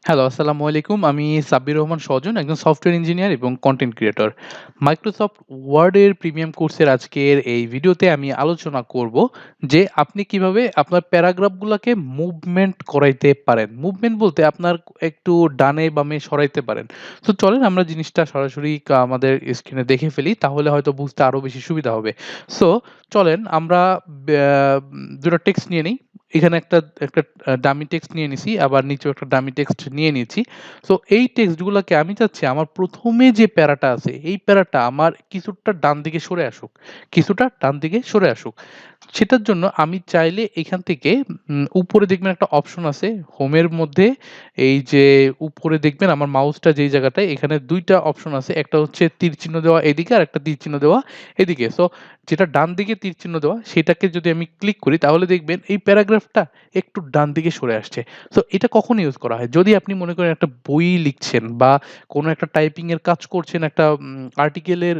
Hello, আসসালামু আলাইকুম। আমি সাব্বির রহমান সজন, একজন সফটওয়্যার ইঞ্জিনিয়ার এবং কনটেন্ট ক্রিয়েটর। মাইক্রোসফট ওয়ার্ডের প্রিমিয়াম কোর্সের আজকের এই ভিডিওতে আমি আলোচনা করব যে আপনি কিভাবে আপনার প্যারাগ্রাফগুলাকে মুভমেন্ট করাইতে পারেন। মুভমেন্ট বলতে আপনার একটু ডানে বামে সরাইতে পারেন। তো চলেন আমরা জিনিসটা সরাসরি আমাদের স্ক্রিনে দেখে ফেলি, তাহলে হয়তো বুঝতে আরো বেশি সুবিধা হবে। সো চলেন আমরা ২ টা টেক্সট নিয়ে নেই। এখানে একটা একটা ডামি টেক্সট নিয়ে নিছি, আবার নিচেও একটা ডামি টেক্সট নিয়ে নিয়েছি। সো এই টেক্সটগুলাকে আমি চাচ্ছি আমার ১ম এ যে প্যারাটা আছে, এই প্যারাটা আমার কিছুটা ডান দিকে সরে আসুক। কিছুটা ডান দিকে সরে আসুক। সেটার জন্য আমি চাইলে এখান থেকে উপরে দেখবেন একটা অপশন আছে হোমের মধ্যে, এই যে উপরে দেখবেন আমার মাউসটা যেই জায়গাটায়, এখানে ২ টা অপশন আছে। একটা হচ্ছে তীর চিহ্ন দেওয়া এদিকে, আরেকটা তীর চিহ্ন দেওয়া এদিকে। সো যেটা ডান দিকে তীর চিহ্ন দেওয়া সেটাকে যদি আমি ক্লিক করি, তাহলে দেখবেন এই প্যারাগ্রাফটা একটু ডান দিকে সরে আসছে। সো এটা কখন ইউজ করা হয়? যদি আপনি মনে করেন একটা বই লিখছেন বা কোনো একটা টাইপিং এর কাজ করছেন, একটা আর্টিকেলের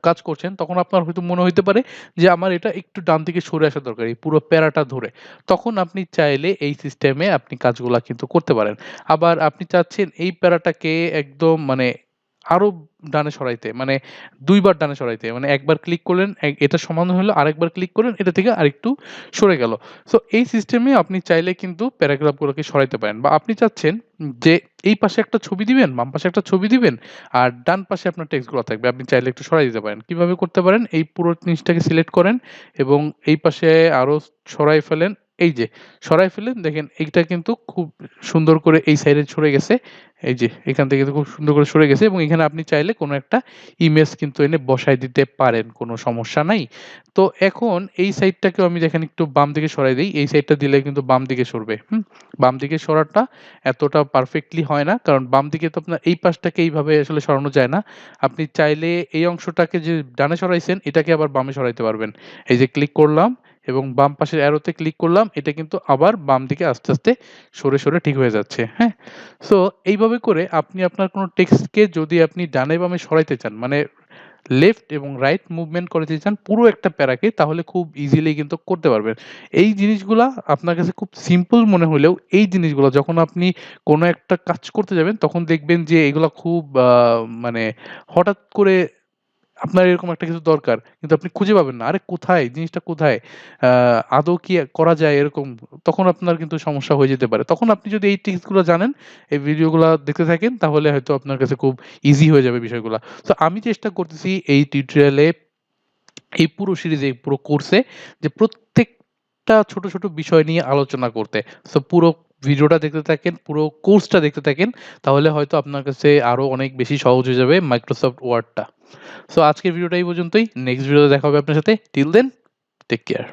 কাজ করছেন, তখন আপনার হয়তো মনে হইতে পারে যে আমার এটা একটু ডান দিকে সরে আসা দরকার এই পুরো প্যারাটা ধরে। তখন আপনি চাইলে এই সিস্টেমে আপনি কাজগুলা কিন্তু করতে পারেন। আবার আপনি চাচ্ছেন এই প্যারাটাকে একদম মানে আরো ডানে সরাইতে, মানে ২ বার ডানে সরাইতে। মানে একবার ক্লিক করলেন, এটা সমান হলো, আরেকবার ক্লিক করলেন, এটা থেকে আরেকটু সরে গেল। সো এই সিস্টেমে আপনি চাইলে কিন্তু প্যারাগ্রাফগুলোকে সরাইতে পারেন, বা আপনি চাচ্ছেন যে এই পাশে একটা ছবি দিবেন, বাম পাশে একটা ছবি দিবেন, আর ডান পাশে আপনার টেক্সটগুলো থাকবে। আপনি চাইলে একটু সরাই দিতে পারেন। কিভাবে করতে পারেন? এই পুরো জিনিসটাকে সিলেক্ট করেন এবং এই পাশে আরো সরাই ফেলেন। এই যে সরাই ফেললেন, দেখেন এইটা কিন্তু খুব সুন্দর করে এই সাইডে সরে গেছে। এই যে এখান থেকে কিন্তু খুব সুন্দর করে সরে গেছে, এবং এখানে আপনি চাইলে কোনো একটা ইমেজ কিন্তু এনে বসায় দিতে পারেন। কোনো সমস্যা নাই। তো এখন এই সাইডটাকেও আমি দেখেন একটু বাম দিকে সরাই দেই। এই সাইডটা দিলে কিন্তু বাম দিকে সরবে। বাম দিকে সরাটা এতটা পারফেক্টলি হয় না। কারণ বাম দিকে তো আপনার এই পাশটাকে এইভাবে আসলে সরানো যায় না। আপনি চাইলে এই অংশটাকে যে ডানে সরাইছেন, এটাকে আবার বামে সরাইতে পারবেন। এই যে ক্লিক করলাম এবং বাম পাশের অ্যারোতে ক্লিক করলাম। এটা কিন্তু আবার বাম দিকে আস্তে, আস্তে সরে, সরে ঠিক হয়ে যাচ্ছে। হ্যাঁ? সো এইভাবে করে আপনি আপনার কোনো টেক্সটকে যদি আপনি ডানে বামে সরাইতে চান, মানে লেফট এবং রাইট মুভমেন্ট করাতে চান পুরো একটা প্যারাকে, তাহলে খুব ইজিলি কিন্তু করতে পারবেন। এই জিনিসগুলা আপনার কাছে খুব সিম্পল মনে হলেও, এই জিনিসগুলা যখন আপনি কোনো একটা কাজ করতে যাবেন, তখন দেখবেন যে এগুলা খুব মানে হঠাৎ করে আপনার এরকম একটা কিছু দরকার। কিন্তু আপনি খুঁজে পাবেন না। আরে কোথায়? জিনিসটা কোথায়? আ আদৌ কি করা যায় এরকম? তখন আপনার কিন্তু সমস্যা হয়ে যেতে পারে। তখন আপনি যদি এই ট্রিকস গুলো জানেন, এই ভিডিওগুলা দেখতে থাকেন, তাহলে হয়তো আপনার কাছে খুব ইজি হয়ে যাবে বিষয়গুলা। সো আমি চেষ্টা করতেছি এই টিউটোরিয়ালে, এই পুরো সিরিজে, এই পুরো কোর্সে, যে প্রত্যেকটা ছোট, ছোট বিষয় নিয়ে আলোচনা করতে। সো পুরো ভিডিওটা দেখতে থাকেন, পুরো কোর্সটা দেখতে থাকেন। তাহলে হয়তো আপনার কাছে আরো অনেক বেশি সহজ হয়ে যাবে মাইক্রোসফট ওয়ার্ডটা। সো আজকের ভিডিওটা এই পর্যন্তই। নেক্সট ভিডিওতে দেখা হবে আপনার সাথে। Till then, take care.